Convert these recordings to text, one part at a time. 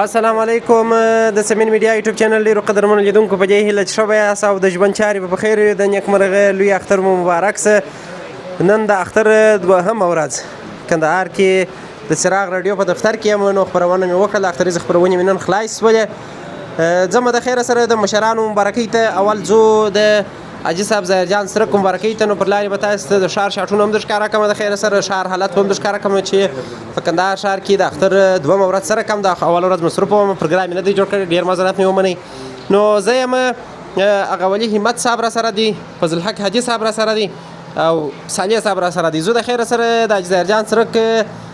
السلام علیکم د سمین میډیا یوټیوب چینل ډیرو قدرمنو لیدونکو په دې هیله چې ښه به یاست او د ژوند چارې به په خیر وي. د نیکمرغه لوی اختر مو مبارک شه. نن د اختر دوهمه ورځ کندهار کې د څراغ راډیو په دفتر کې یم. نو خپرونه مې وکړله، اختریزې خپرونې مې نن خلاص شولې. ځمه د خیره سره د مشرانو مبارکۍ ته. اول ځو د حاجي صاحب ظاهرجان سرک مبارکۍ ته. نو پر لارې به تاسو ته د ښار شاټونه هم در ښکاره کړم، د خیره سره ښار حالت به هم در ښکاره کړم چې په کندهار ښار کې د اختر دوهمه ورځ سره کم د اوله ورځ مصروفه وم، پروګرام یې نه دی جوړ کړی، ډېر معذرت مې ومنئ. نو زه یم، هغه ولي همت صاحب را سره دي، فضل الحق حاجي صاحب را سره دي او صالح صاحب را سره دي. زه د خیره سره د حاجي ظاهرجان سرک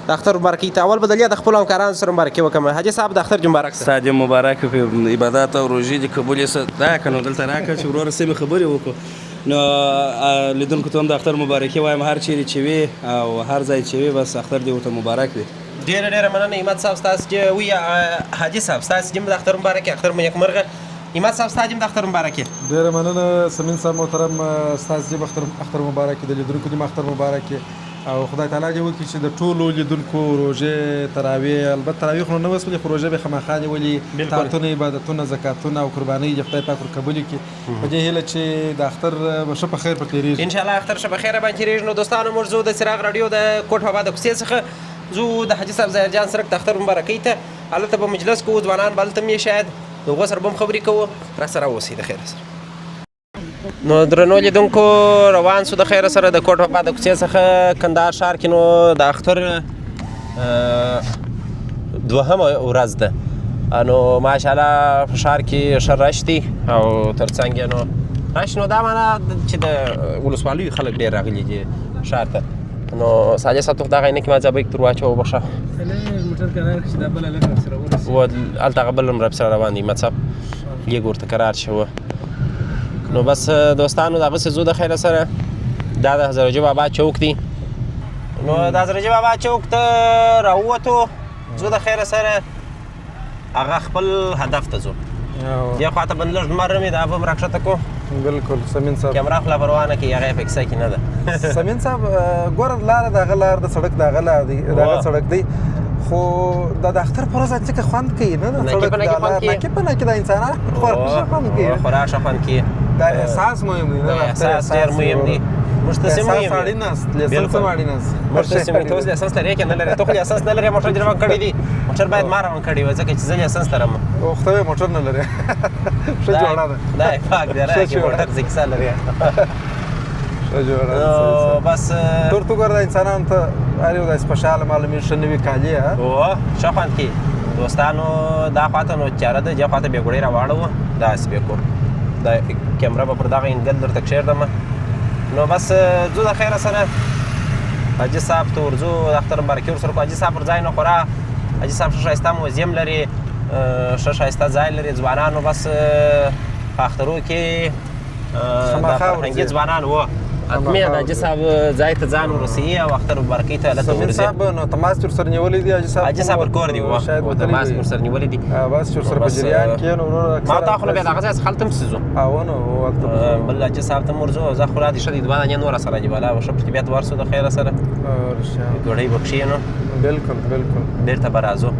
د اختر مبارکۍ ته. اول به دلیا د خپلو همکارانو سره مبارکي وکړم. حاجي صاحب د اختر مبارک شه. ستا دې مبارک په عبادات او روژې دې قبول یې شه. دا که نو دلته راکړه چې وروره سمې خبرې وکړو. نو لیدونکو ته هم د اختر مبارکي وایم، هر چیرې چې وي او هر ځای چې وي، بس اختر دې ورته مبارک وي. ډېره ډېره مننه همت صاحب ستاسو چې وي. حاجي صاحب ستاسو چې هم د اختر مبارکي، اختر مو نیکمرغه. همت صاحب ستاسو هم د اختر مبارکي. ډېره مننه سمین صاحب محترم، ستاسو هم اختر مبارک، د لیدونکو هم اختر مبارک او خدای تعالی دې وکړي چې د ټولو لیدونکو روژې تراویح، البته تراویح خو نه وسولې، خو روژې به خامخا نیولي، طاعتونه عبادتونه زکاتونه او قربانۍ دې خدای پاک ورقبول کړي. په دې هیله چې د اختر به ښه په خیر په تېرېږي انشاءالله. اختر ښه په خیره باندې تېرېږي. نو دوستانو موږ ځو د څراغ راډیو د کوټ بابا د کوڅې څخه ځو د حاجي صاحب ظاهرجان سرک د اختر مبارکۍ ته. هلته به مجلس کوو، ځوانان به هلته هم شاید د هغو سره به هم خبرې کوو. را سره اوسئ د خیره سره. نو درنو لیدونکو روان سو د خیره سره د کوټ بابا د کوڅې څخه کندهار ښار کې. نو د اختر دوهمه ورځ ده. نو ماشاءالله په ښار کې ښه رش دی او تر څنګ یې نو رش، نو دا معنی چې د ولسوالیو خلک ډېر راغلي دي ښار ته. نو صالح صاحب ته دغه عینکې ما ځا بیک تر واچوه وبخښه. موټر کرار کړي چې دا بله لږ راسره ورسي و هلته هغه بل هم راسره روان دی همت صاحب، لږ ورته کرار شوه. نو بس دوستانو دغسې ځو د خیره سره. دا د حضرت بابا چوک دی. نو د حضرت بابا چوک ته راووتو، ځو د خیره سره هغه خپل هدف ته ځو. دې خوا ته بند لږ لمر مې دا به هم راکښته کړو. بالکل سمین صاحب کیمرا خو لا پروا نه کوي، هغه یې په کیسه کې نه ده. سمین صاحب ګوره لاره د هغه لار د سړک د هغه لار دی، د هغه سړک دی، خو دا د اختر په ورځ ځکه خوند کوي نه د سړک د لار نکې په نکې د انسانان خورا ښه خوند کوي، خورا ښه خوند کوي. دا احساس مهم دی، احساس ډېر مهم دی. موږ ته څه مهم اړین است، لیسنس هم اړین است. موږ ته څه ته اوس لیسنس لرې که نه لرې؟ ته خو لیسنس نه لرې، موټر دې روان کړی دی. موټر باید ما روان کړی وای ځکه چې زه لیسنس لرم. خدای موټر نه لرې، ښه جوړه ده. خدای پاک دې راکړي موټر زه کیسه لرې. ښه جوړه ده. بس تور تو ګوره د انسانانو ته هر یو داسې خوشحاله معلومېږي، ښه نوي کالي ښه خوند کوي. دوستانو دا خواته نو تیاره ده، دې خواته بېګوړۍ راواړوه، داسې بې کړو. دا کیمره به پر دغه انګل درته کښېږدم. نو بس ځو د خیره سره حاجي صاحب ته ورځو، د اختر مبارکي ورسره کړو. حاجي صاحب پر ځای نه خورا، حاجي صاحب ښه ښایسته موزیم لري، ښه ښایسته ځای لري. ځوانانو بس په اخترو کې د فرهنګي ځوانان و حتمي د حاجي صاحب ځای ته ځان ورسوي او اختر مبارکۍ ته هلته ورځي. صاحب نو تماس چې ورسره نیولی دی حاجي صاحب؟ حاجي صاحب ورکور دی و تماس ورسره نیولی دی. بس چې ورسره په جریان کې نو وروره ما ته خو نو بیا دغه ځای څخه هلته هم څه ځو. نو هلته بل حاجي صاحب ته هم ورځو. زه خو لا دې ښه دي دوه دانې نوره سره دي بالا ښه په طبیعت ورسو د خیره سره، ډوډۍ به کښېنو. بالکل بالکل بېرته به راځو.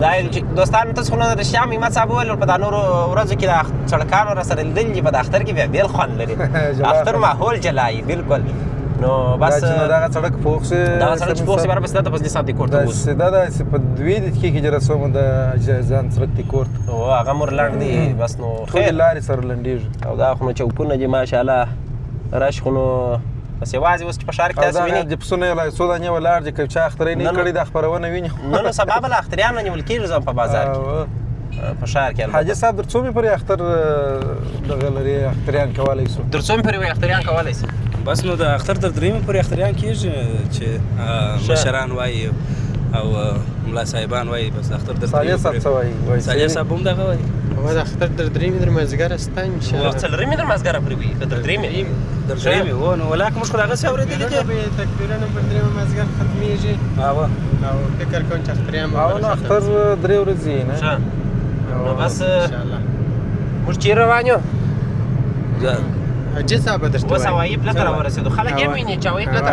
دا دوستانو تاسو خو نه رښتیا همت صاحب وویل په دا نورو ورځو کې د سړکانو را سره لیدل دي، په د اختر کې بیا بېل خوند لري. اختر ماحول جلایي بالکل. نو بس دغه سړک پوخ شي، دغه سړک چې پوخ شي بیا به سیده د فضلي صاحب دې کور ته ووځو. سیده داسې په 2 دقیقې کې چې رسوم د ځان سړک دې کور ته. هغه مور لنډ دی بس. نو ټولې لارې سره لنډېږي او دا خو نو چوکونه دي ماشاءالله رش خو نو بس یوازې اوس چې په ښار کې تاسو وینئ د پسونه یې څو دانې ولاړ دي، که چا اخترۍ نه کړې دا خپرونه ویني. نو سبا به له اختریان نه نیول کېږي ځم په بازار کې په ښار کې. حاجي صاحب در څو مې پورې اختر دغه لري اختریان کولی شو؟ در څو مې پورې اختریان کولی شي؟ بس نو د اختر تر درېیمې پورې اختریان کېږي چې مشران وایي او ملا صاحبان وایي. بس اختر تر صالح صاحب څه وایي؟ صالح صاحب هم دغه وایي د اختر تر درېیمې تر مازدیګره شته انشاءالله. څلورمې تر مازدیګره پورې وي که تر درېیمې؟ تر درېیمې و. نو ولاکه موږ خو هغسې اورېدلي دي تکبیرونه پر درېیمه مازدیګر ختمېږي او فکر کوم چې اختریان به نو اختر 3 ورځې نه. نو بس موږ چېرې روان یو؟ حاجي صاحب درته اوس هوایي پله ته راورسېدو. خلک یې ویني چې هوایي پله ته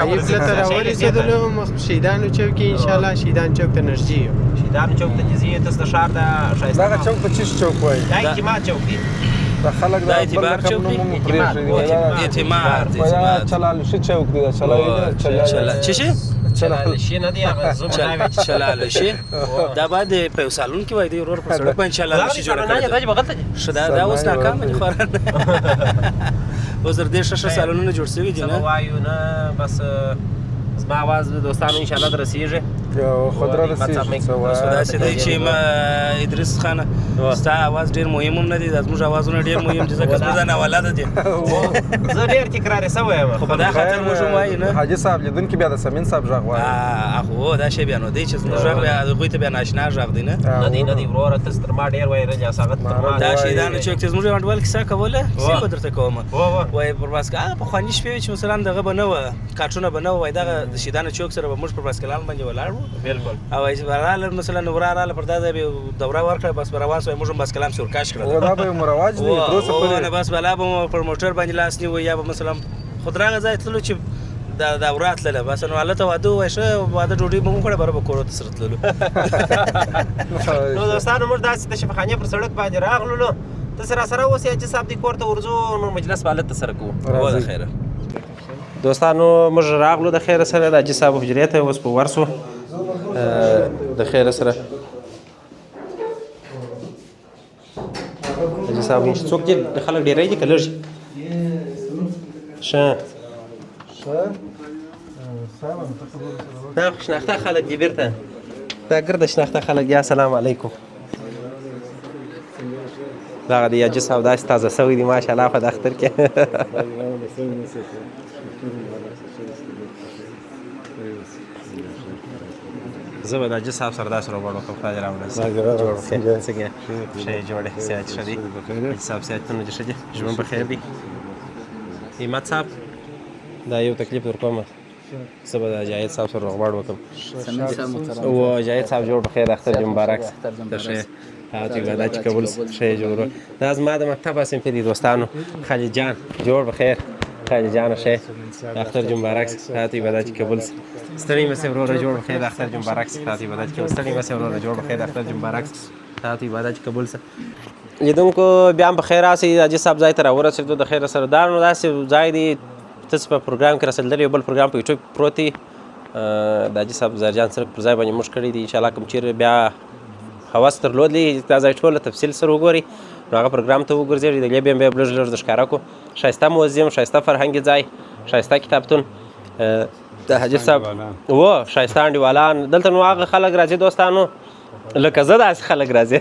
راورسېدلو مخ شهیدانو چوک کې انشاءالله شهیدان چوک ته نږدې یو. شهیدانو چوک ته چې ځې تاسو د ښار ته ښایسته دغه چوک ته چیش چوک وایي دا اعتماد چوک دی د خلک دا اعتبار چوک دی؟ اعتماد چلالشي چوک دی چی شي؟ چلالشي نه دی هغه زما چلالشي دا باید په یو سالون کې وای دی ورور په سړک باندې چلالشي جوړه کړې دا چې بغل ته دي دا اوس ناکامه دي خورا اوس در دې ښه سالونونه جوړ شوي دي نه وایو نه بس زما आवाज دوستانو ان شاء الله درسیږي خود را رسیږي داسې دی چې ما ادریس خانه ستا اواز ډېر مهم هم نه دی دا زموږ اوازونه ډېر مهم دي ځکه زموږ دا ناولاده دي زه ډېر تکراري سوی یم خو په دا خاطر موږ هم وایو نه حاجي صاحب لیدونکي بیا د سمین صاحب غږ وایي هو دا شی بیا نو دی چې زموږ غږ بیا هغوی ته بیا ناشنا غږ دی نه نه دی وروره تاسو تر ما ډېر وایرل یا ساغت تر ما دا شهیدانو چوک چې زموږ انډول کیسه کوله څه به درته کوم وایي پر باسکل هغه پخواني شپې چې مثلا دغه به نه وه کارټونه به نه وه وایي دغه د شهیدانو چوک سره به موږ پر باسکلان باندې ولاړ وو بالکل او چې رااله مثلا ورا رااله پر دا ځای به دوره ورکړه بس به روان سوی موږ هم باسکلان سور کاش کړه دا به یو رواج دی تر اوسه پورې نه بس بلا به پر موټر باندې لاس نیو یا به مثلا خود راغه ځای تللو چې دا ورات تلله بس نو هلته واده ووایه ښه واده ډوډۍ به مو وخوړه بره به کورو ته سره تللو نو دوستانو موږ داسې د شفاخانې پر سړک باندې راغلو تاسې راسره اوسئ حاجي صاحب دې کور ته ورځو نو مجلس به هلته سره کوو د خیره دوستانو موږ راغلو د خیره سره د حاجي صاحب حجرې ته اوس په ورسو د خیره سره حاجي صاحب څوک دي خلک ډېری دي که لږ دي ښه دا شناخته خلک دي بیرته دا ګرده شناخته خلک دي السلام علیکم دغه د حاجي صاحب داسې تازه سوي دي ماشاءالله په د اختر کې زه به د حاجي صاحب سره داسې روباړ وکړم خدای دې راوړه څنګه ښه یې جوړې صحت ښه دی حاجي صاحب صحتونه دې ښه دي ژوند په خیر دی همت صاحب دا یو تکلیف در کومه زه به د جاهد صاحب سره روغبړ وکړم و جاهد صاحب جوړ په خیر اختر دې مبارک ته ښه هاتي دا چې قبول ښه یې جوړ دا زما د مکتب صنف دي دوستانو خالد جان جوړ په خیر خالد جان ښه اختر دې مبارک هاتي دا چې قبول ستړي مې سه وروره جوړ په خیر اختر دې مبارک هاتي دا چې ستړي مې سه وروره جوړ په خیر اختر دې مبارک هاتي دا چې قبول سه لیدونکو بیا هم په خیر راسئ حاجي صاحب ځای ته راورسېدو د خیره سره دا نو داسې ځای دی تاسو په پروګرام کې رسېدلی یو بل پروګرام په یوټیوب پروت دی د حاجي صاحب زرجان سړک پر ځای باندې موږ کړی دی انشاءالله کوم چیرې بیا هوس درلودلی دا ځای ټوله تفصیل سره وګورئ نو هغه پروګرام ته وګرځېږئ د لیبیا بیا لږ لږ د ښکاره کړو ښایسته موزیم ښایسته فرهنګي ځای ښایسته کتابتون د حاجي صاحب و ښایسته انډیوالان دلته نو هغه خلک راځي دوستانو لکه زه داسې خلک راځي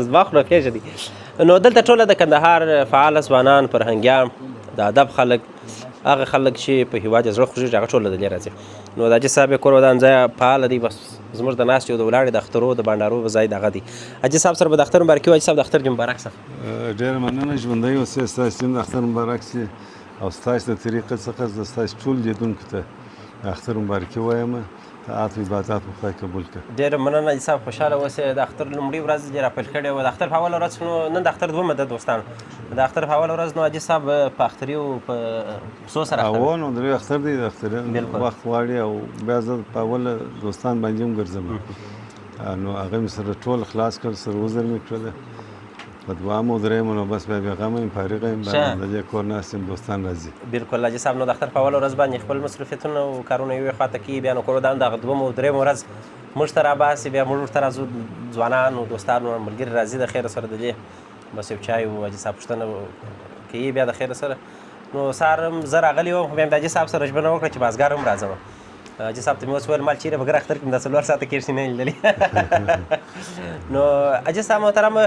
زما خو نو پېژني نو دلته ټوله د کندهار فعاله ځوانان فرهنګیان د ادب خلک هغه خلک چې په هېواد یې زړه خوږېږي هغه ټوله دلې راځي نو د حاجي صاحب یې کور ودان ځای فعاله دی بس زموږ د ناستې او د ولاړې د اخترو د بانډارو ځای دغه دی حاجي صاحب سره به د اختر مبارکي وایي صاحب د اختر دې مبارک شه ډېره مننه ژوندی اوسئ ستاسو هم د اختر مبارک شي او ستاسو د طریقې څخه زه ستاسو ټول لیدونکو ته د اختر مبارکي وایم طاعت و عبادات مو خدای قبول کړه ډېره مننه حاجي صاحب خوشحاله اوسئ د اختر لومړۍ ورځ دې راپیل کړې وه د اختر په اوله ورځ نو نن د اختر دومه ده دوستانو د اختر په اوله ورځ نو حاجي صاحب په اختریو په څو سره اختر نو درې اختر دی د اختر وخت غواړي او بیا زه په اوله دوستان باندې هم ګرځم نو هغه مې سره ټول خلاص کړل سره وزر مې کړله په دوامو درېیمو نو بس بیا بېغمه یم فارغه یم د دې کور ناست یم دوستان راځي بلکل حاجي صاحب نو د اختر په اوله ورځ باندې خپل مصروفیتونه او کارونه یوې خواته کړي بیا نو کور ودان دغه دومه او درېیمه ورځ موږ ته راباسي بیا موږ ورته راځو ځوانان او دوستان او ملګري راځي د خیره سره د دې بس یو چای او حاجي صاحب پوښتنه کوي بیا د خیره سره نو سهار هم زه راغلی وم خو بیا مې د حاجي صاحب سره ژمنه وکړه چې مازدیګر هم راځم حاجي صاحب ته مې اوس ویل مال چیرې به ګر اختر کې مې دا 4 ساعته کېږي نه لیدلې نو حاجي صاحب محترم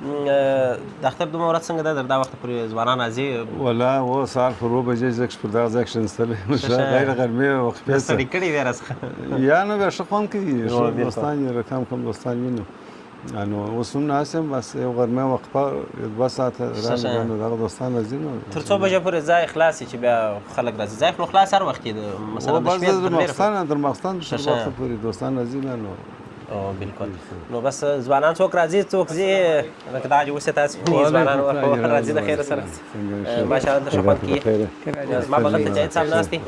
د اختر دومره ورځ څنګه ده دا وخت پورې ځوانان راځي ولا و سهار پر 2 بجې زه پر دغه ځای کښېنستلی غیر غرمې وقفې سره ستړي کړي بیا راڅخه یا نو بیا ښه خوند کوي ښه دوستان یې رقم کم دوستان وینو نو اوس هم ناست یم بس یو غرمه وقفه 2 ساعته راغله نو دغه دوستان راځي نو تر څو بجې پورې ځای خلاص چې بیا خلک راځي ځای خو خلاص هر وخت مثلا د شپې در ماخستان تر وخته پورې دوستان راځي نو او بالکل نو بس ځوانان څوک راځي څوک ځي لکه دا چې اوس یې تاسې وینئ ځوانان راځي د خیره سره ماشاءالله ته ښه خوند کېږي زما بغل ته جاهد صاحب ناست دي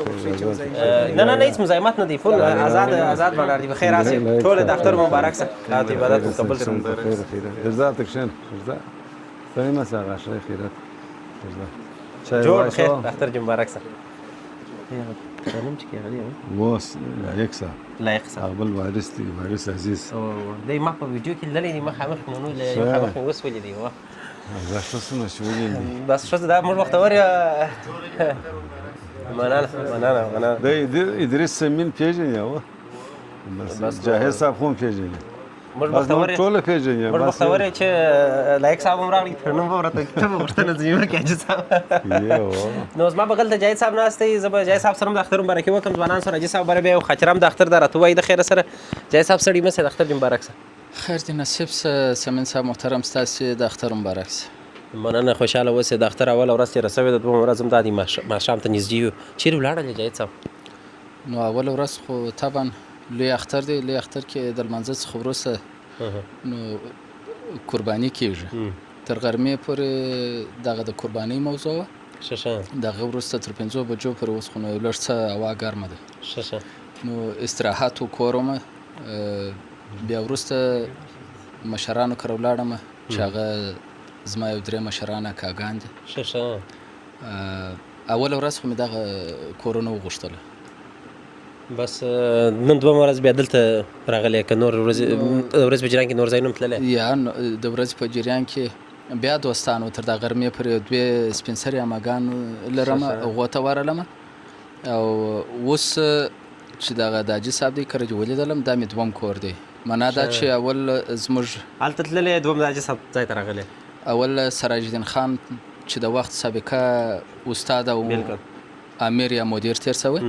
نه هیڅ مزاحمت نه دی فل آزاد ولاړ دي بخیر راسئ ټول د اختر مبارک شه الله ته عبادت مقبل شه ارزا تکشن ارزا سلام مساء عشرة خيرات ارزا جوړ خیر اختر دې مبارک شه سلام چې کېږي موس لایق صاحب لایق صاحب اقبل وارث دی وارث عزیز دی ما په ویډیو کې لیدلی دی مخامخ مې نو مخامخ مې اوس ولیدی زه ښه څونه چې ولیدل بس ښه دا موږ بختور مننه د ادریس سمین پیژنې او بس جاهد صاحب هم پیژنې موږ بختور ټول پیژنې موږ بختور چې لایق صاحب هم راغلی نو به ورته ته به پوښتنه ځینې وکړې حاجي صاحب نو زما بغل ته جاهد صاحب ناست دی زه به جاهد صاحب سره هم د اختر مبارکي وکړم ځوانان سره حاجي صاحب بره بیا یو خاطره هم د اختر دا راته ووایي د خیره سره جاهد صاحب سړي مه سه د اختر دې مبارک سه خیر دې نصیب سه سمین صاحب محترم ستاسې د اختر مبارک سه مننه خوشحاله اوسې د اختر اوله ورځ تېره شوې ده دویمه ورځ هم دا دی ماښام ته نږدې یو چیرې ولاړلې جاهد صاحب نو اوله ورځ خو طبعا لوی اختر دی لوی اختر کې د لمانځه څخه وروسته نو قرباني کېږي تر غرمې پورې دغه د قربانۍ موضوع وه د هغه وروسته تر 5 بجو پورې اوس خو نو یو لږ څه هوا ګرمه ده نو استراحت وکړم بیا وروسته مشرانو کره ولاړم چې هغه زما یو 3 مشران اکاګان دي اوله ورځ خو مې دغه کورونه وغوښتله بس نن دویمه ورځ بیا دلته راغلی که نور ورځ په جریان کې نور ځایونه هم تللی یا د ورځې په جریان کې بیا دوستانو تر د غرمې پورې 2 سپین سرې عماګان لرم هغو ته ورغلم او اوس چې دغه د حاجي صاحب دی کره چې ولیدلم دا مې دویم کور دی معنا دا چې اول زموږ هلته تللی دویم د حاجي صاحب ځای ته راغلی اول سراج الدین خان چې د وخت سابقه استاد او امیر یا مدیر تیر سوی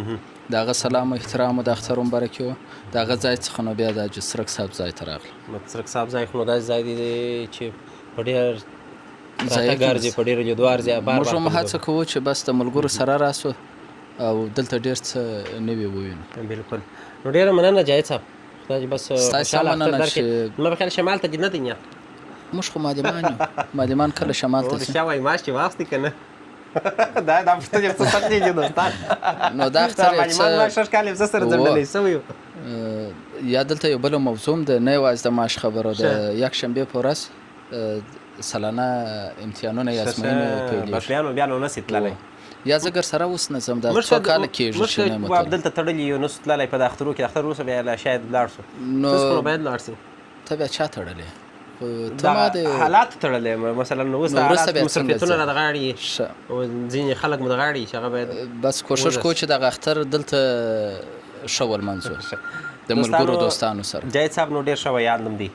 د هغه سلام و احترام د اختر مبارکي وه د هغه ځای څخه نو بیا د حاجي څرک صاحب ځای ته راغلم څرک صاحب ځای خو نو داسې ځای دی چې په ډېر راته ګرځي په ډېرو لیدو ارځي موږ هم هڅه کوو چې بس د ملګرو سره راسو او دلته ډېر څه نوي ووینو بالکل نو ډېره مننه جاهد صاحب خدای دې بس ستاسې هم مننه چې زما په خیال شمال ته دې نه دی نیت موږ خو مادمان یو مادمان کله شمال ته ځي رښتیا وایي معاش چې واخلې که نه دا پوښتنې څه سخت دي دوستان نو دا اختر ما شش کال یې سره ځنډلی شوی یم یا دلته یو بله موضوع هم ده نه یوازې د معاش خبره ده یکشنبې په ورځ سالانه امتحانونه یا ازموینې پیلېږي بشریانو بیا نو نسي تللی یا زه ګر سره اوس نه ځم دا 2 کاله کېږي چې نه یم موږ دلته تړلي یو نسو تللی په د اخترو کې د اختر وروسته بیا شاید لاړ شو نو باید لاړ شي ته بیا چا تړلی حالات تړلی مثلا اوس د حالات مصرفیتونه را د غاړې او ځینې خلک مو د غاړې چې هغه باید بس کوشش کوو چې دغه اختر دلته ښه ولمانځو د ملګرو دوستانو سره جاهد صاحب نو ډېر ښه ویاند هم دی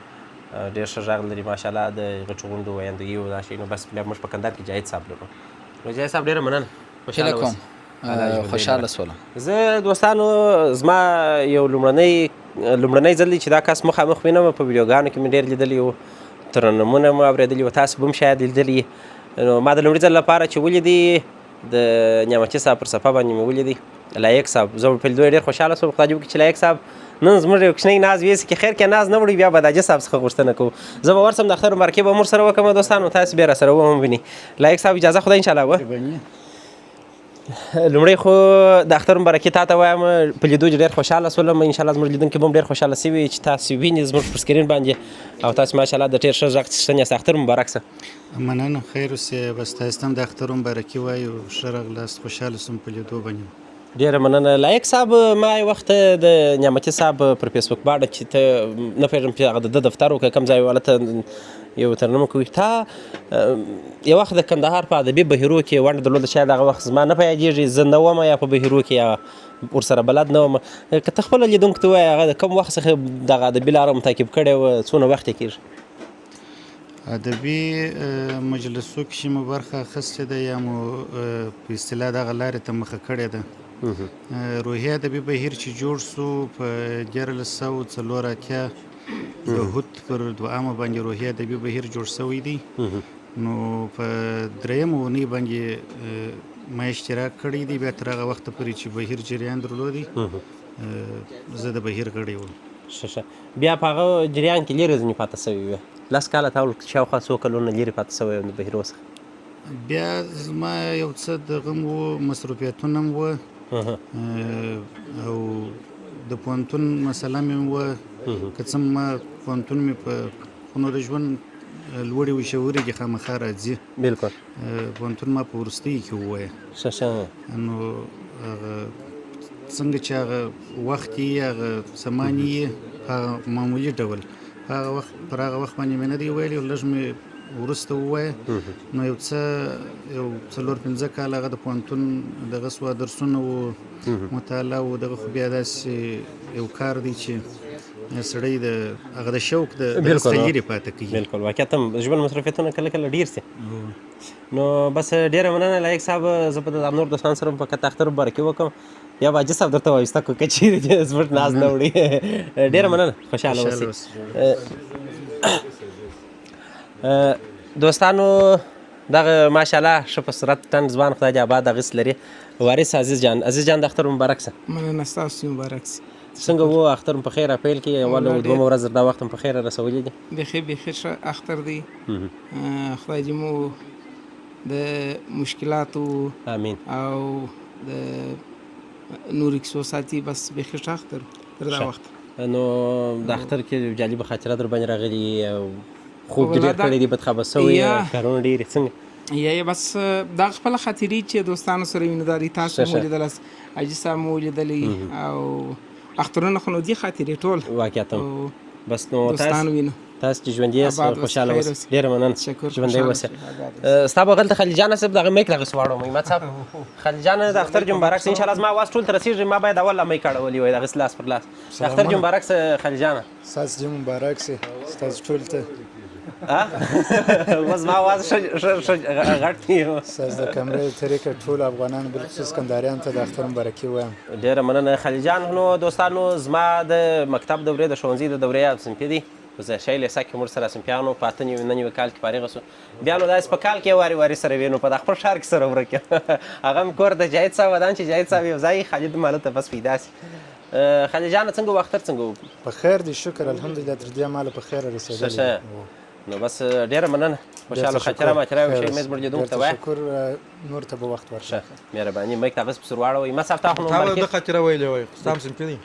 ډېر ښه غږ لري ماشاءالله د غټو غونډو ویاندګي او دا شی نو بس بیا موږ په کندهار کې جاهد صاحب لرو نو جاهد صاحب ډېره مننه هیله کوم خوشحاله شولم زه دوستانو زما یو لومړنی ځل دی چې دا کس مخامخ وینم په ویډیوګانو کې مې ډېر لیدلي وو ترنمونه مو اورېدلي وو تاسو به هم شاید لیدلي نو ما د لومړي ځل لپاره چې ولیدي د نعمتي صاحب پر صفحه باندې مې ولیدي لایق صاحب زه په لیدو ډېر خوشحاله شوم خدای دې وکړي چې لایق صاحب نن زموږ یو کوچنی ناز ویسي کې خیر کې ناز نه وړي بیا به د حاجي صاحب څخه غوښتنه کوو زه به ورسم د اختر مبارکي به مور سره وکړم دوستانو تاسو بیا راسره وهم ویني لایق صاحب اجازه خدای انشاءالله وه لومړی خو د اختر مبارکي تا ته وایم په لیدو ډېر خوشحاله شولم انشاءالله زموږ لیدونکي به هم ډېر خوشحاله سوي چې تاسو ویني زموږ پر سکرین باندې او تاسو ماشاءالله د ډېر ښه غږ څښتن یاست اختر مبارک شه مننه خیر اوسې بس تاسو هم د اختر مبارکي وایو ښه راغلاست خوشحاله شوم په لیدو باندې ډېره مننه لایق صاحب ما یو وخت د نعمتي صاحب پر فیسبوک باندې چې ته نه پوهېږم چې هغه د ده دفتر و که کوم ځای هلته یو ترنمه کوي تا یو وخت د کندهار په ادبي بهیرو کې ونډه درلوده شاید هغه وخت زما نه په یادېږي زه نه وم یا په بهیرو کې یا ورسره بلد نه وم که ته خپله لیدونکو ته ووایې هغه د کوم وخت څخه دغه ادبي لاره متعقب کړې وه څونه وخت یې کېږي ادبي مجلسو کې چې مو برخه اخیستې ده یا مو په اصطلاح دغه لارې ته مخه کړې ده روحي ادبي بهیر چې جوړ سو په 1984 د هوت پر 2 باندې روحي ادبي بهیر جوړ سوی دی نو په 3 اونۍ باندې ما اشتراک کړی دی بیا تر هغه وخته پورې چې بهیر جریان درلودی زه د بهیر غړی وم ښه بیا په هغه جریان کې لرې ځینې پاتې سوي وې 10 کاله تا ویل شاوخوا څو کلونه لرې پاتې سوی یم د بهیرو څخه بیا زما یو څه دغه م وو مصروفیتونه م وه او د پوهنتون مسله مې وه که څه ما پوهنتون مې په خونو د ژوند لوړې وشورې کې خامخا راځي بلکل پوهنتون ما په وروستیو کې ووایه ښه نو هغه څنګه چې هغه وخت یې هغه زمان یې هغه معمولي ډول پر هغه وخت باندې مې نه دی ویلي لږ مې وروسته ووایه نو یو څه یو 4-5 کاله هغه د پوهنتون دغه سوه درسونه وو مطالعه وو دغه خو بیا داسې یو کار دی چې سړی د هغه د شوق د څخه لرې پاتې کوي بلکل واقعیت هم ژوند مصروفیتونه کله کله ډېر سي نو بس ډېره مننه لایق صاحب زه به د نور دوستانو سره فقط اختر مبارکي وکړم یا به حاجي صاحب درته وایسته کړو که چیرې زموږ ناز نه وړي ډېره مننه خوشحاله اوسئ دوستانو دغه ماشاءالله ښه په صورت ټن ځوان خدای دې آباد اغېست لري وارث عزیز جان د اختر مبارک شه مننه ستاسو مبارک سي څنګه و اختر په خیر پیل کې اول او دوم ورځ دا وخت په خیر رسولې دي بخیر ښه اختر دی خدای دې مو د مشکلاتو امین او د نور کیسو ساتي بس بخیر اختر تر دا وخت نو د اختر کې جالبه خاطره در باندې راغلي خوب دې ډېر کړی دي بدخبه سوی کارونه ډېرې څنګه یا بس دا خپله خاطرې چې دوستانو سره وینو دا تاسو مو لیدل حاجي صاحب مو لیدلی او اخترونه خو نو دي خاطرې ټول واقعیت بس نو دوستانو وینو تاسو چې ژوندي یاست خوشحاله اوسئ ډېره مننه ژوندی اوسئ ستا بغل ته خلیل جان صاحب دغه میک دغسې واړوم عماد صاحب خلیل جان د اختر جو مبارک سه انشاءالله زما اواز ټول ته رسېږي ما باید اول میک اړولی وای دغسې لاس پر لاس د اختر جو مبارک سه خلیل جانه ستاسو جو مبارک سه ستاسو ټول ته بس ما اواز ښه غټ دی ستاسو د کمرې طریقه ټول افغانانو بالخصوص کندهاریانو ته د اختر مبارکي وایم ډېره مننه خلیل جان نو دوستانو زما د مکتب دورې د ښوونځي د دورې یاد صنفي دی په ځایشۍ لیسه کې موږ سره صنفیانو په 8 نوي کال کې فارغه سو بیا نو داسې په کال کې واري سره وینو په خپل ښار کې سره ورک هغه م کور د جاهد صاحب ودان چې جاهد صاحب یو ځای خالد ماله ته بس پیدا سي خلیل جان څنګه اختر څنګه په خیر دی شکر الحمدلله تر دې مال په خیر رسېدلی نو بس ډېره مننه خوشحاله خاطره ماچرا او شي مې زموږ لیدونکو ته وایه شکر نور ته به وخت ورشه مهرباني میک تاسو په سر واړوئ ما صاحب تاسو نو د خاطره ویلې وای سم سم کړی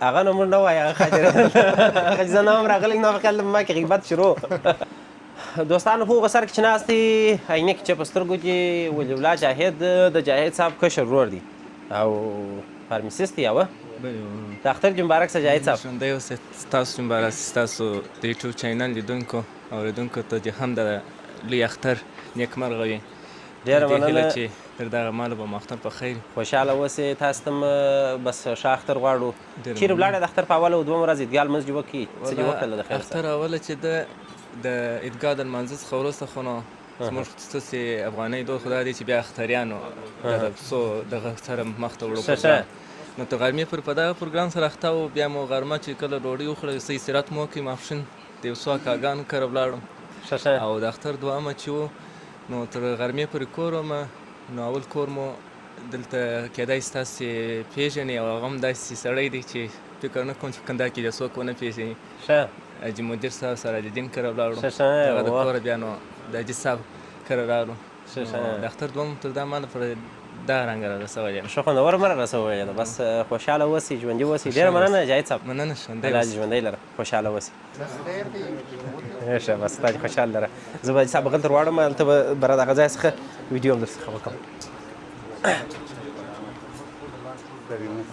هغه نو موږ نه وایو هغه خاطره هغه زه نه هم راغلی نو خیال ما کې غیبت شروع دوستانو په غسر کې چې ناستې عینک چې په سترګو کې ولي الله جاهد د جاهد صاحب کشر ورور دی او فارمسیست دی او د اختر مبارک سه جاهد صاحب ژوندی اوسئ ستاسو مبارک ستاسو د یوټیوب چینل لیدونکو اوریدونکو ته دې هم د لوی اختر نیکمرغه وي ډېره مننه چې تر دغه مهاله به مو اختر په خیر خوشحاله اوسئ تاسو ته بس ښه اختر غواړو چیرې ولاړې د اختر په اوله او دویمه ورځ عیدګاه لمونځ دې وکړي څه دې وکړل د خیر اختر اوله چې د عیدګاه د لمانځه څخه وروسته خو نو زموږ خصوصي افغانۍ دود خو دا دی چې بیا اختریانو د پسو دغه سره مخ ته وړو پروګرام نو تر غرمې پورې په دغه پروګرام سره اخته وو بیا مو غرمه چې کله ډوډۍ وخوړه څه استراحت مو وکړې ماپښین د یو څو اکاګانو کره ولاړم او د اختر دوامه چې وو نو تر غرمې پورې کور ومه نو اول کور مو دلته کېدای شي تاسې پېژنئ او هغه هم داسې سړی دی چې فکر نه کوم چې کندهار کې د څوک ونه پېژني حاجي مدیر صاحب سراج الدین کره ولاړو هغه د کوره بیا نو د حاجي صاحب کره راغلو د اختر دوم تر دا ماله پر دا رنګ را رسولی یم ښه خوندور مه را رسولی ده بس خوشحاله اوسئ ژوندي اوسئ ډېره مننه جاهد صاحب مننه ژوندی الله دې ژوندی لره خوشحاله اوسئ ښه بس تا دې خوشحاله لره زه به حاجي صاحب بغل تر واړم هلته به را دغه ځای څخه ویډیو هم درڅخه وکړم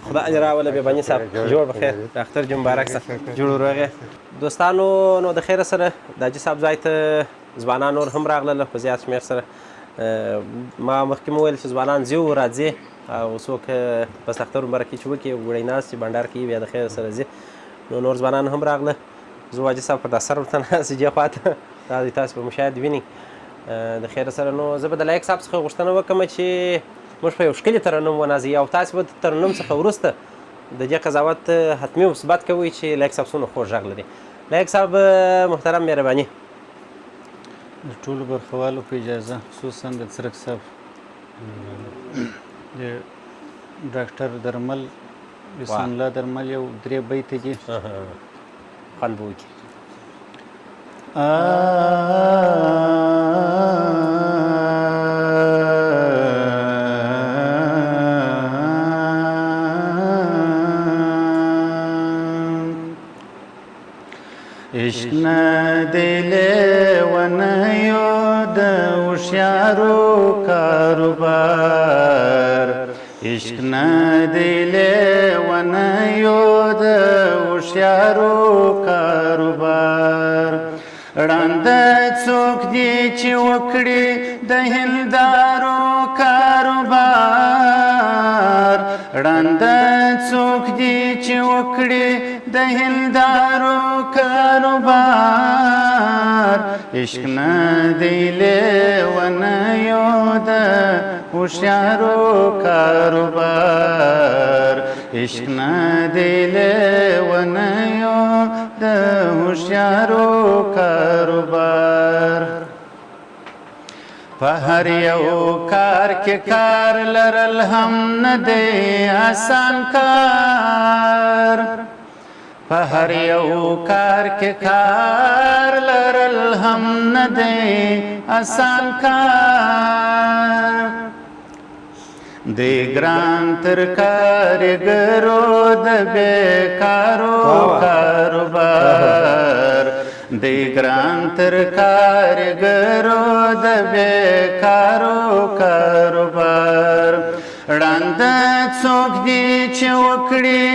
خدا اجر راوله بیاباني صاحب جوړ بخیر د اختر جو مبارک شه جوړ روغې دوستانو نو د خیره سره د حاجي صاحب ځای ته ځوانان نور هم راغلل په زیات شمېر سره ما مخکې مو ویل چې ځوانان ځي او راځي او څوک بس اختر مبارکي چې وکړي وړی ناست چې بنډار کوي بیا د خیر سره ځي نو نور ځوانان هم راغله زه حاجي صاحب پر دا سر ورته ناست دې خواته دا دی تاسو به مشاهد وینئ د خیر سره نو زه به د لایق صاحب څخه غوښتنه وکړم چې موږ په یو ښکلي ترنم ونازوي او تاسو به د ترنم څخه وروسته د دې قضاوت حتمي مثبت کوئ چې لایق صاحب څومره خوږ غږ لري لایق صاحب محترم مهرباني د ټولو برخوالو په اجازه خصوصا د څرک صاحب د ډاکټر درمل بسم الله درمل یو 3 بیت دي خوند به وکړي. عشق نه دی لیونیو د هوښیارو کاروبار عشق نه دی لیونیو د هوښیارو کاروبار ړانده څوک دی چې وکړي د هندارو کاروبار ړانده څوک دی چې وکړي د هندارو کاروبار عشق نه دی لیونیو د هوښیارو کاروبار عشق نه دی لیونیو د هوښیارو کاروبار په هر یو کار کې کار لرل هم نه دی آسان کار په هر یو کار کې کار لرل هم نه دی آسان کار دی ګران تر کارګرو د بیکارو کاروبار دی ګران تر کارګرو د بیکارو کاروبار ړانده څوک دی چې وکړي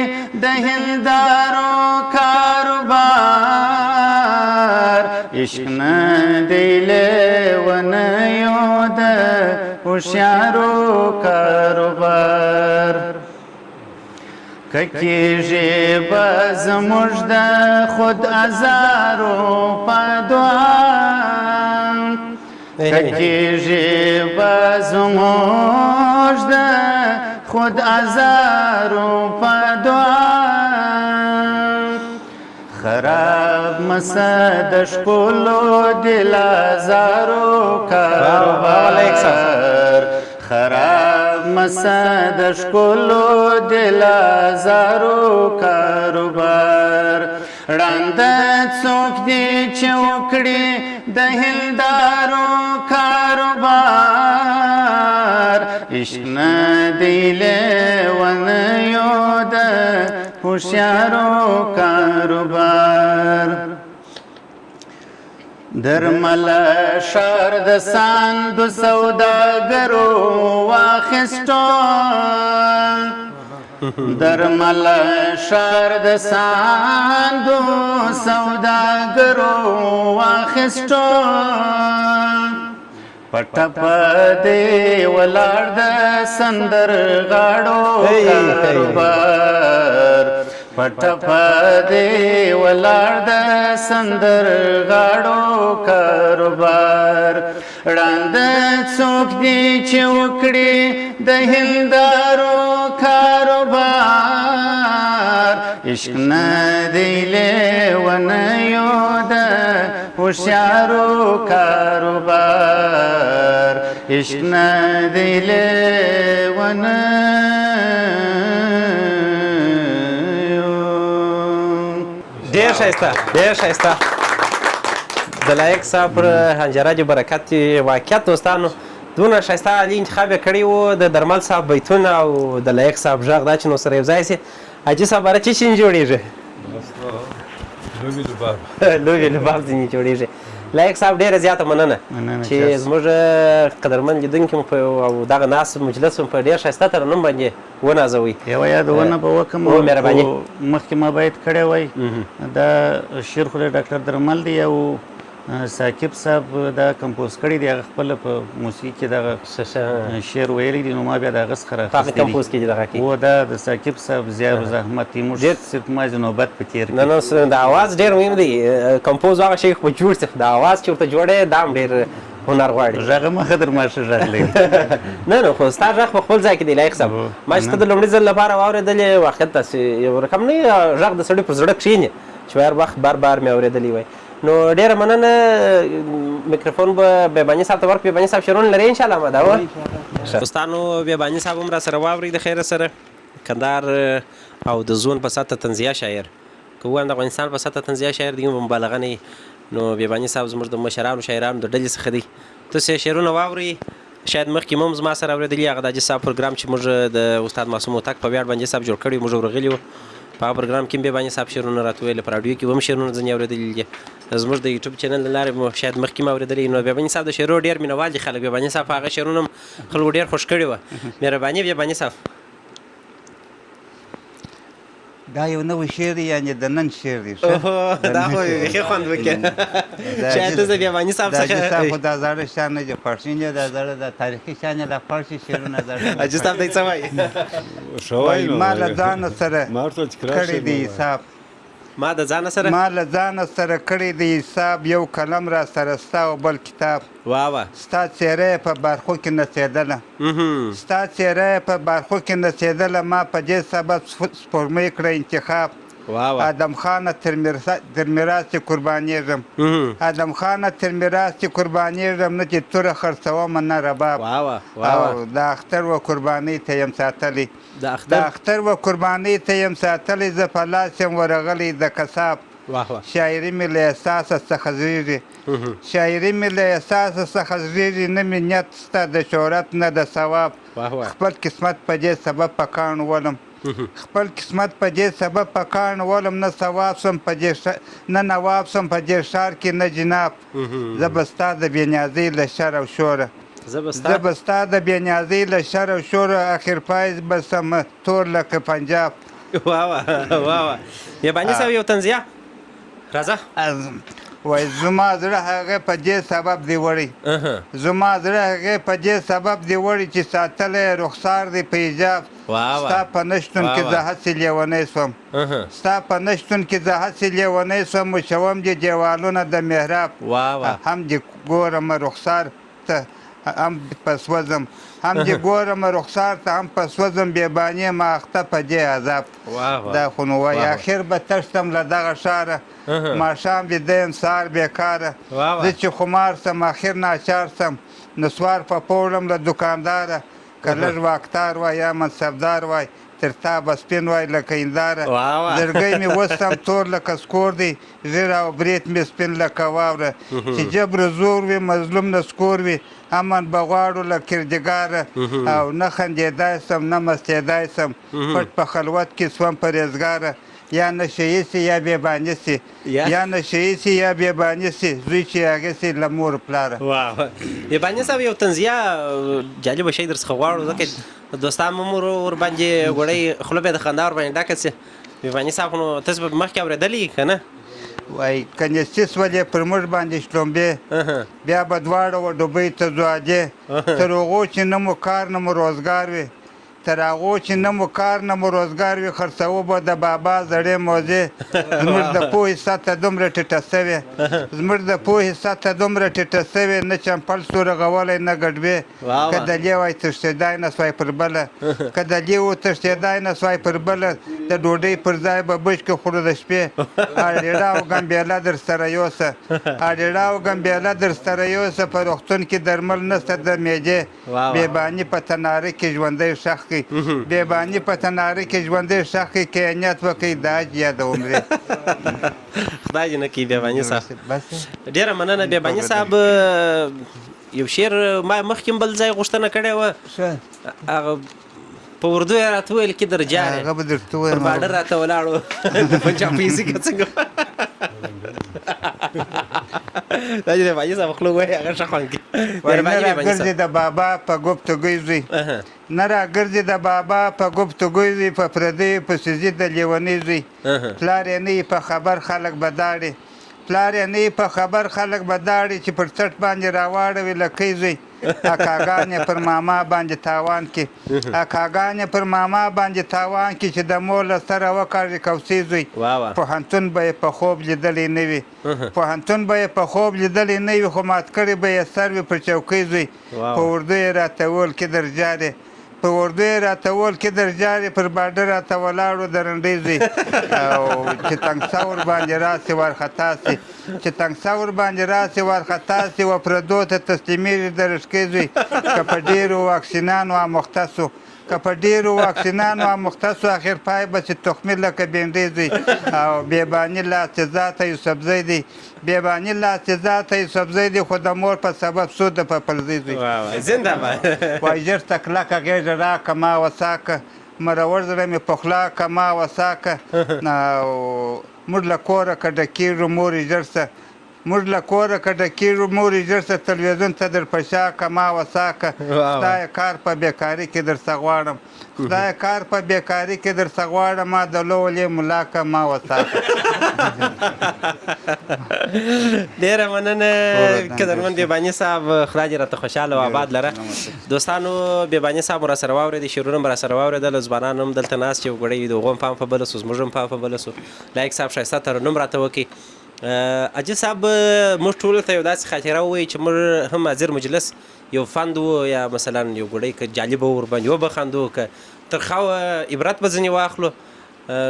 د هندارو کاروبار عشق نه دی لیونیو د هوښیارو کاروبار که کېږي به زموږ د خود ازارو په دعا که کېږي به زموږ د خود ازارو په دعا خراب مسه د ښکلو دلازارو کاروبار خراب مسه د ښکلو دلازارو کاروبار ړانده څوک دی چې وکړي د هندارو کاروبار عشق نه دی لیونیو د هوښیارو کاروبار درمل شر د ساندو سوداګرو واخیستو درمل شر د ساندو سوداګرو واخیستو پټه پدې ولاړ د سندرغاړو کاروبار پټه پدې ولاړ د سندرغاړو کاروبار ړانده څوک دی چې وکړي د هندارو کاروبار عشق نه دی لیونیو د هوښیارو کاروبار عشق نه دی لیونیو. ډېر ښایسته ډېر ښایسته د لایق صاحب پر هنجره دې برکت واقعیت دوستانو دونه ښایسته عالي انتخاب یې کړی و د درمل صاحب بیتونه او د لایق صاحب غږ دا چې نو سره یو ځای شي حاجي صاحب هره څه شي جوړېږي لوبې لباب ځینې جوړېږي لایق صاحب ډېره زیاته مننه چې زموږ قدرمن لیدونکي مو او دغه ناست مجلس مو په ډېر ښایسته ترنم باندې ونازوئ یوه یادونه به وکړم مخکې ما باید کړی وای دا شعر خو د ډاکټر درمل دی او ثاقب صاحب دا کمپوز کړی دی هغه خپله په موسیقي کې دغه شعر ویلی دی نو ما بیا د هغه څخه راخیستی دی و دا د ثاقب صاحب زیار و زحمت دی موږ صرف مازې نوبت په تېر کړي نه د اواز ډېر مهم دی کمپوز هغه شی خو جوړ شي د اواز چې ورته جوړی دا هم ډېر هنر غواړي غږ مه ښه در ما ښه غږ لري نه نو خو ستا غږ په خپل ځای کې دی لایق صاحب ما چې ته د لومړي ځل لپاره واورېدلې واقعیت داسې یو رقم نه غږ د سړي پر زړه کښېني چې هر وخت بار بار مې اورېدلی وای نو ډېره مننه میکروفون به بیباني صاحب ته ورکړو بیباني صاحب شعرونه لري انشاءالله ما دا و دوستانو بیباني صاحب هم را سره واورئ د خیره سره کندهار او د زون په سطحه تنزیه شاعر که ووایم د افغانستان په سطح تنزیه شاعر دی مبالغه نه وي نو بیاباني صاحب زموږ د مشرانو شاعرانو د ډلې څخه دی تاسو یې شعرونه واورئ شاید مخکې مو هم زما سره اورېدلي هغه د حاجي صاحب پروګرام چې موږ د استاد معصوم هوتک په ویاړ باندې صاحب جوړ کړی موږ ورغلي وو په هغه پروګرام کې هم بیاباني صاحب شعرونه راته ویل په راډیو کې به هم شعرونه ځینې اورېدلي دي زموږ د یوټیوب چینل له لارې مو شاید مخکې م اورېدلی نو بیاباني صاحب د شعرو ډېر مینهوال دي خلک بیاباني صاحب هغه شعرونه هم خلکو ډېر خوښ کړي وه مهرباني بیاباني صاحب دا یو نوی شعر دی یعنې د نن شعر دی دا خو بیخي خوند وکړي شاید ته زه بیاباني صاحب حاجي صاحب خو څخه دا زاړه شعر نه دي خوښ دي دا زاړه د تاریخي شعر نه لا خوښ شعرونه زاړه حاجي صاحب دی څه وایي وایي ما له ځانه سره ما ورته تکرار کړی دی حساب ما د ځانه سره ما له ځانه سره کړی دی حساب یو قلم را سره ستا او بل کتاب واه ستا څېره یې په بارخو کې نڅېدله ستا څېره یې په بارخو کې نڅېدله ما په دې سبب سپوږمۍ کړه انتخاب آدم خانه تر میراث یې قربانېږم آدم خانه تر میراث یې قربانېږم نه چې توره خرڅومه نه رباب او د اختر و قربانۍ ته یم ساتلی د اختر و قربانۍ ته یم ساتلی زه په لاس یم ورغلی د قصاب شاعري مې له احساسه څخه زېږي شاعري مې له احساسه څخه زېږي نه مې نیت سته د شهرت نه د ثواب خپل قسمت په دې سبب په کاڼو ولم خپل قسمت په دې سبب په کاڼو ولم نه ثواب سم په دې نه نواب سم په دې ښار کې نه جناب زه به ستا د بېنیازۍ له شر او شوره زه به ستا د بېنیازۍ له شر او شوره اخر پای به سم تور لکه پنجاب واه بیاباني صاحب یو تنزیه راځه وای زما زړه هغه په دې سبب دی وړی زما زړه هغه په دې سبب دی وړی چې ساتلی رخسار دی په ایجاب ستا په نشتون کې زه هسې لیونی سوم ستا په نشتون کې زه هسې لیونی سوم وشوم دې دیوالونه د محراب هم دې ګورم رخسار ته هم په سوځم هم دې ګورم رخسار ته هم په سوځم بیاباني ما اخته په دې عذاب دا خو نو وایي اخر به تښتم له دغه ښاره ماښام ویده یم سهار بېکاره زه چې خمار سم اخر ناچار سم نسوار په پوړم له دوکانداره که لږ واکدار وای یا منصبدار وای تر تا به سپین وای لکه هنداره زړګی مې وسم تور لکه سکور دی ږیره او برېت مې سپین لکه واوره چې جبر زور وي مظلوم نه سکور وي امن به غواړو له کردګاره او نه خندېدای سم نه مستېدای سم پټ په خلوت کې سوم پرهېزګاره یا نشهیي سي یا بیاباني سي یا نشهیي سي یا بیاباني سي زوی چې هغه سي له مور پلاره بیاباني صاحب یو تنزیه جالبه شی در څخه غواړو ځکه دوستان مو ورباندې غوړی خوله به د خندا ورباندې ډکه سي بیاباني صاحب نو تاسو به مخکې اورېدلی که نه وای کنیستي سولې پر موږ باندې شلومبې بیا به دواړه و ډوبۍ ته ځو عادې تر هغو چې نه مو کار نه مو روزګار وي تر هغو چې نه مو کار نه مو روزګار وي خرڅوو به د بابا زړې موزې زموږ د پوهې سطحه دومره ټیټه سوې زموږ د پوهې سطحه دومره ټیټه سوې نه چمپل سو رغولی نه ګډوې که دلې وای تښتېدای نه سوای پر بله که دلې و تښتېدای نه سوای پر بله د ډوډۍ پر ځای به بچکې خورو د شپې اړېړه او ګمبېله در سره یوسه اړېړه او ګمبېله در سره یوسه په روغتون کې درمل نشته د معدې بیاباني په تناره کې ژوندی ښخ بیاباني په تناره کې ژوندی ښخ کړي که یې نیت وکړي د حج یا د عمرې خدای دې نه کړي بیاباني صاحب ډېره مننه بیاباني صاحب یو شعر ما مخکې بل ځای غوښتنه کړې وه هغه په اردو یې راته وویل کې در جارې پر باډر راته ولاړو د پنجابي که څنګه دا چې بیاباني صاحب خوله وایي هغه ښه خوند کوي نه راګرځي د بابا په ګفتګوی زوی نه راګرځي د بابا په ګفتګوی زوی په پردیو پسې ځي د لیونۍ زوی پلار یې نه یي په خبر خلک به داړي پلار یې نه یي په خبر خلک به داړي چې پر څټ باندې راواړوي لکۍ زوی اکاګان یې پر ماما باندې تاوان کې اکاګان یې پر ماما باندې تاوان کې چې د مور له سره وکاږي کوڅې زوی پوهنتون به یې په خوب لیدلی نه وي پوهنتون به یې په خوب لیدلی نه وي خو مات کړی به یې سر وي پر چوکۍ زوی په اردو یې راته وویل کې در جارې په اردو یې راته وویل کې در جارې پر باډر راته ولاړو د رنډۍ زوی او چې تنګسه ورباندې راسي وارخطا سي چې تنګسه ورباندې راسي وارخطا سي و پردو ته تسلیمېږي د رشکۍ زوی که په ډېرو واکسینانو اموخته سو که په ډېرو واکسینانو او مختصو اخر پای به چې تخمي لکه بینډۍ دی او بیباني لاستیزات یوسفزی دی بیباني لاستیزات یوسفزی دی خو د مور په سبب سود په پلزی دی زنده باد وای ژر تکلکه غېږه راکه ما وساکه مرور زړه مې پخلاکه ما وساکه موږ له کوره که ډکېږو مورې ژر څه موږ له کوره که ډکېږو مورې ژر څه تلویزیون ته در په شا که ما وساکه خدایه کار په بیکاري کې درڅه غواړم خدایه کار په بیکاري کې درڅه غواړم ما د لولې ملا که ما وساکه ډیره مننه قدرمن بیباني صاحب خدای دې راته خوشحاله او آباد لره دوستانو بیباني صاحب را سره واورېدې شعرونه هم را سره واورېدل ځوانان هم دلته ناست چې وګړی د هغو هم پام په بله سو زموږ هم پام په بله سو لایق صاحب ښایسته ترنم راته وکړي عجیب صاحب موږ ټولو ته یو داسې خاطره ووایي چې موږ هم حاضر مجلس یو فند و یا مثلا یو ګوډی که جالبه ورباندې وبخندو که ترخه عبرت به ځینې واخلو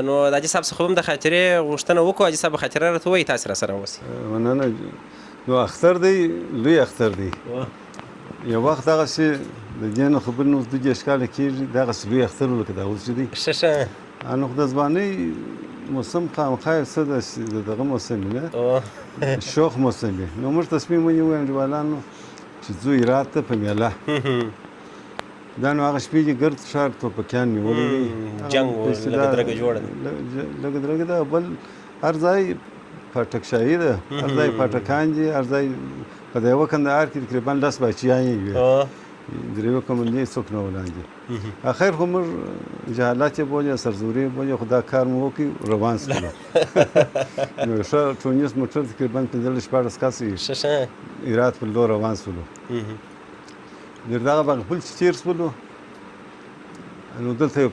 نو د حاجي صاحب څخه هم د خاطرې غوښتنه وکړو حاجي صاحب خاطره راته ووایي تاسې را سره اوسئ مننه نو اختر دی لوی اختر دی یو وخت دغسې د دې نه خبر نو 2 کاله کېږي دغسې لوی اختر و لکه دا اوس چې دی ښه نو خو د ځوانۍ موسم خامخا څه دغه موسم نه شوخ موسم دی نو موږ تصمیم ونیوو انډیوالانو چې ځو هرات ته په میله دا نو هغه شپې چې ګرد ښار ټوپکیان نیولي دي جنګ و لږه درګه جوړه ده لږه درګه ده بل هر ځای پاټکشاهي ده هر ځای پاټکان دي هر ځای په د یوه کندهار کې تقریبا 10 بچیانې وي د یوه کمندې څوک نه ولاندې اخر خو موږ جهالت یې بولي سرزوري بولي خو دا کار مو وکړي روان سولو نو ښه ټونس موټر تقریبا 15-14 کسه هرات په لور روان سولو در دغه بغپل چې تېر سولو نو دلته یو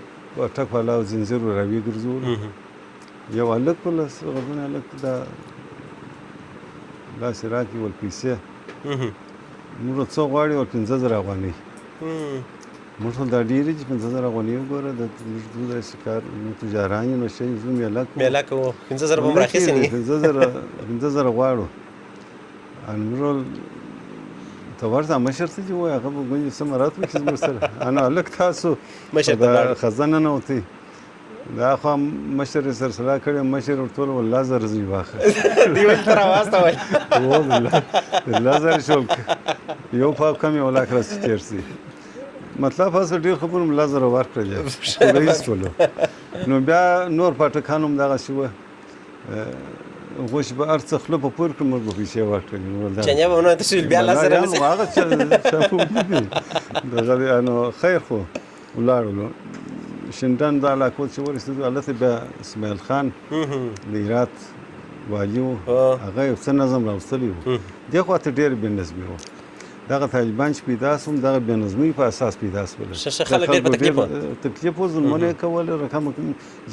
ټک والا او زنځیر راوي ګرځولو یو هلک په لاس غوږونه هلک دا لاس یې راکړي ول پیسې موږ څو غواړي ول 15,000 افغانۍ موږ ټول دا ډېرې چې 15,000 افغانۍ وګوره د موږ داسې کار تجاران یو نو شی زو میله کوو 15,000 به مو راخیستې نه 15,000 غواړو موږ ته ورته مشر څه چې وایي هغه به ګونې څه مراد وکړي زموږ سره انا هلک تاسو د خزانه نه وتئ دا خو مشر یې سره صلاح کړې مشر ورته وویل والله زر زوی واخله دوی ولې ته راواستوئ والله زر شول یو پاپ کم یې ولاک راسې تېر سي مطلب هسه ډېر خبرو ملا زره ورکړل رئیس ټولو نو بیا نور پاټکان هم دغسې وه غوښ به هر څه خوله په پور کړو موږ به پیسې ورکړلې چنیا به ونه تسویل بیا لاس سره هغه دغه نو خیر خو ولاړو شینډان دا علاقو چې ورسېدو هلته بیا اسماعیل خان د هرات والي و هغه یو څه نظم راوستلی و دې خوا ته ډېر بې نظمي و دغه طالبان چې پیدا سوم دغه بې نظمۍ په اساس پیدا سول خلک ډېر په تکلیف تکلیف و ظلمونه یې کول رقم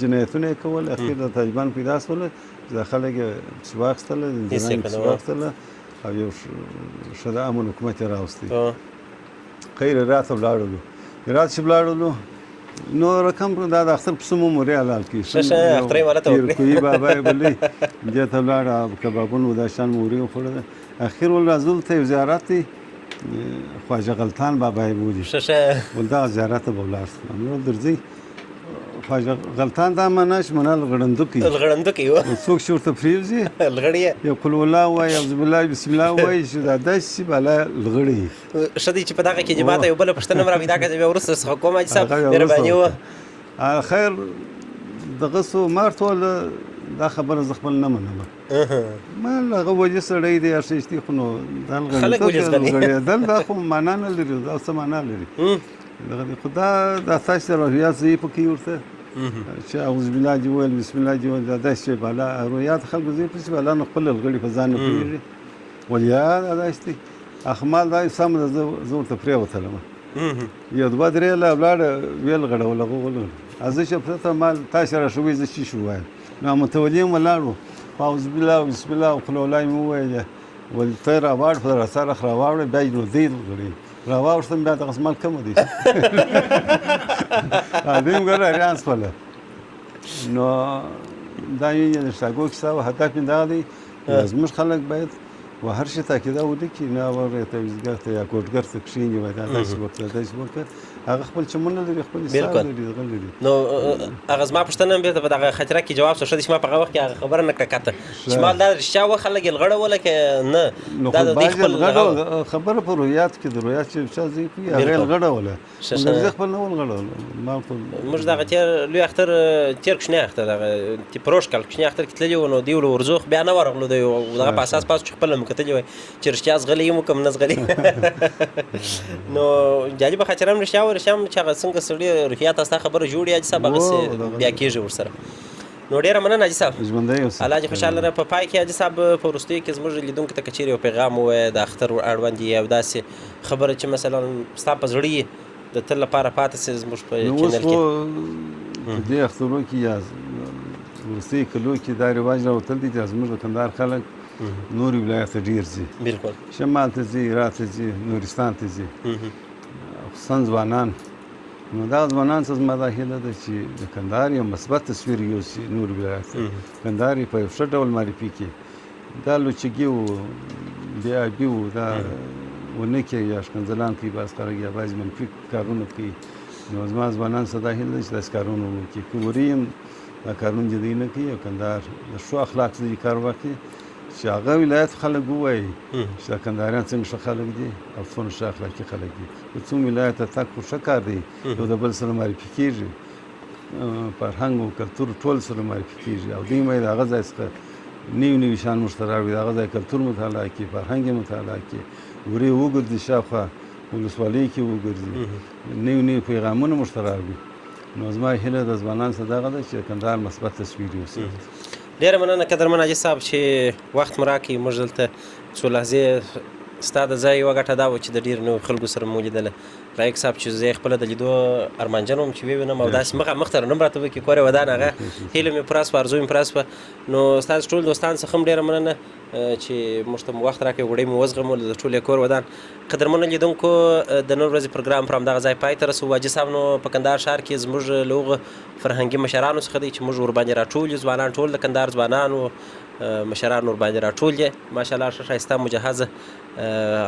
جنایتونه یې کول اخر د طالبان پیدا سول دا خلک چې واخیستله انجنان چې واخیستله او یو ښه د امن حکومت یې راوستی خیر هرات ته ولاړلو هرات چې ولاړلو نو رقم دا د اختر پسه مو مورې حلال کړي اختر یې ماته وکړې پیرکوي بابا یې بلې دې ته ولاړه کبابونه دا شان مورې وخوړله اخر ول رازول ته یو زیارت دی خواجه غلطان بابا یې بولي ول دغه زیارت ته به ولاړ شو نو درځئ خواجه غلطان دا معنا چې منا الغړندوکي څوک چې ورته پرېوځي یو قل والله وایي اعوذ بالله بسم الله وایي چې دا داسې بالا لغړی ښه دی چې په دغه کې چې ماته یو بله پوښتنه هم راپیدا کړه چې بیا وروسته څخه کوم حاجي صاحب مهرباني وه خیر دغه څو ما ورته وویل دا خبره زه خپل نه منم ما هغه وجه سړی دی ارشیشتي خو نو دا لغړېدل دا خو معنا نه لري دا څه معنا لري دغه خو دا تاسې روحیات ضعیف کړي ورته چې اعوذ بالله دې وویل بسم الله دې وویل دا داسې بالا روحیات خلکو ضعیف شي بالا نو خپل لغړي په ځان نه پوهېږي ولیا دا داسې دی اخمال دا سم ده زه ورته پرېوتلم یو دوه درې له ولاړه ویل غړول هغه ولګ زه چې پرته مال تاسې راښوئ زه چی شو وایم نو متولي یم ولاړ و اعوذ بالله بسم الله وقل الله مې وویل ول ته راواړ په رساله راواړې بیا نو دی لغړي راواوښتم بیا دغه مال کمه دی دویم ګره اریان سوله نو دا یې د شاګو کیسه او هدف مې دا دی زموږ خلک باید و هر شي ته کېده ولیکي نه ور توزګر ته یا کوټګر ته کښېني وای دا داسې وکړه داسې وکړه هغه خپل چمونه لري خپل حساب لري دغه لري نو هغه زما پوښتنه هم بېرته په دغه خاطره کې جواب شو ښه دی چې ما په هغه وخت کې هغه خبره نه کړه کته چې ما دا رښتیا وخلک یې لغړوله که نه دا د دوی خپل خبره په رویات کې د رویات چې چا ځای کوي هغه یې لغړوله مګر زه خپل نه ولغړوله ما موږ دغه تېر لوی اختر تېر کوچنی اختر دغه پروش کال کوچني اختر کې تللي وو نو دوی ول ورځو بیا نه ورغلو دی دغه په اساس پاس چې خپله مو کتلي وای چې رښتیا زغلی یم که نه زغلي نو جالبه خاطره هم رښتیا و رښتیا هم چې هغه څنګه سړي روحیات ستا خبره جوړي حاجي صاحب هغسې بیا کېږي ورسره نو ډېره مننه حاجي صاحب الله دې خوشحاله لره په پای کې حاجي صاحب په وروستیو کې زموږ لیدونکو ته که چېرې یو پیغام ووایه د اختر اړوند یې او داسې خبره چې مثلا ستا په زړه یې د تل لپاره پاتې سي زموږ په چینل کې په دې اخترو کې یا وروستیو کلو کې دا رواج راوتل دي چې زموږ د کندهار خلک نورې ولایت ته ډېر ځي بلکل شمال ته ځي هرات ته ځي نورستان ته ځي خصوصا ځوانان نو دغه ځوانان څه زما دا هیله ده چې د کندهار یو مثبت تصویر یوسي نور ولایت ته کندهار یې په یو ښه ډول معرفي کړي دا لوچګي وو بې ادبي وو دا ونه کوي یا ښکنځلان کوي بعض خلک یا بعضې منفي کارونه کوي نو زما ځوانان څه دا هیله ده چې داسې کارونه وکړي که وری یم دا کارونه جدي نه کوي او کندهار د ښو اخلاق څخه کار واخلي چې هغه ولایت خلک ووایي چې دا کندهاریان څنګه ښه خلک دي او څومره ښه اخلاقي خلک دي که څوم ولایت ته تګ خو ښه کار دی یو د بل سره معرفي کېږي فرهنګ او کلتور ټول سره معرفي کېږي او دوی باید هغه ځای څخه نوي شیان موږ ته راوړي د هغه ځای کلتور مطالعه کړي فرهنګ یې مطالعه کړي ورې وګرځي شاوخوا ولسوالۍ کې وګرځي نوي پیغامونه موږ ته راوړي نو زما هیله د ځوانانو څخه دغه ده چې کندهار مثبت تصویر یوسي ډېره مننه قدرمن حاجي صاحب چې وخت مو راکړئ موږ دلته څو لحظې ستا د ځای یوه ګټه دا وه چې د ډېرو نویو خلکو سره مو لیدله رایق صاحب چې زه یې خپله د لیدو ارمانجن وم چې ووینم او داسې مخ ته رانه راته وکړي کور یې ودان هغه هیله مې پوره سوه ارزو مې پوره سوه نو ستاسو ټول دوستان څخه هم ډېره مننه چې موږ ته مو وخت راکړئ وړۍ مو وزغمول د ټول یې کور ودان قدرمنو لیدونکو د نن ورځې پروګرام پر همدغه ځای پای ته رسوو حاجي صاحب نو په کندهار ښار کې زموږ له هغو فرهنګي مشرانو څخه دی چې موږ ورباندې راټول یو ځوانان ټول د کندهار ځوانانو مشران ورباندې راټول دي ماشاءالله ښه ښایسته مجهزه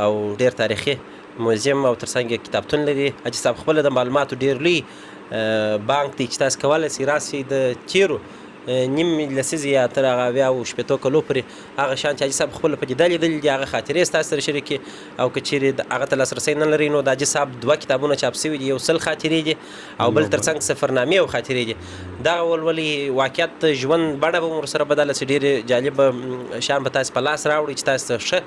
او ډېر تاریخي موزیم او ترڅنګ یې کتابتون لري حاجي صاحب خپله د معلوماتو ډېر لوی بانک دی چې تاسو کولی شئ راسئ د تېرو نیم لسیزې یا تر هغه اویا او شپېتو کلو پورې هغه شیان چې حاجي صاحب خپله پکې دا لیدلي دي هغه خاطرې ستاسو سره شریکې او که چیرې هغه ته لاسرسی نه لرئ نو د حاجي صاحب 2 کتابونه چاپ سوي دي 100 خاطرې دي او بل ترڅنګ سفرنامې او خاطرې دي دغه ولولې واقعیت ژوند بڼه به مو ورسره بدله شي ډېرې جالبه شیان به تاسو په لاس راوړي چې تاسو ته ښه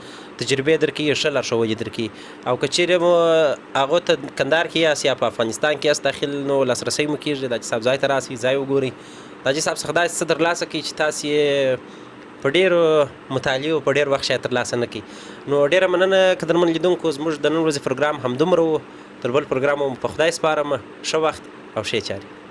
تجربې درکوي ښه لارښوونې درکوي او که چیرې مو هغو ته کندهار کې یاست یا په افغانستان کې یاست داخل نو لاسرسی مو کېږي د حاجي صاحب ځای ته راسئ ځای وګورئ د حاجي صاحب څخه داسې څه ترلاسه کړئ چې تاسو یې په ډېرو مطالعو په ډېر وخت شاید ترلاسه نه کړئ نو ډېره مننه قدرمن لیدونکو زموږ د نن ورځې پروګرام همدومره و تر بل پروګرام مو په خدای سپارم ښه وخت او ښې چارې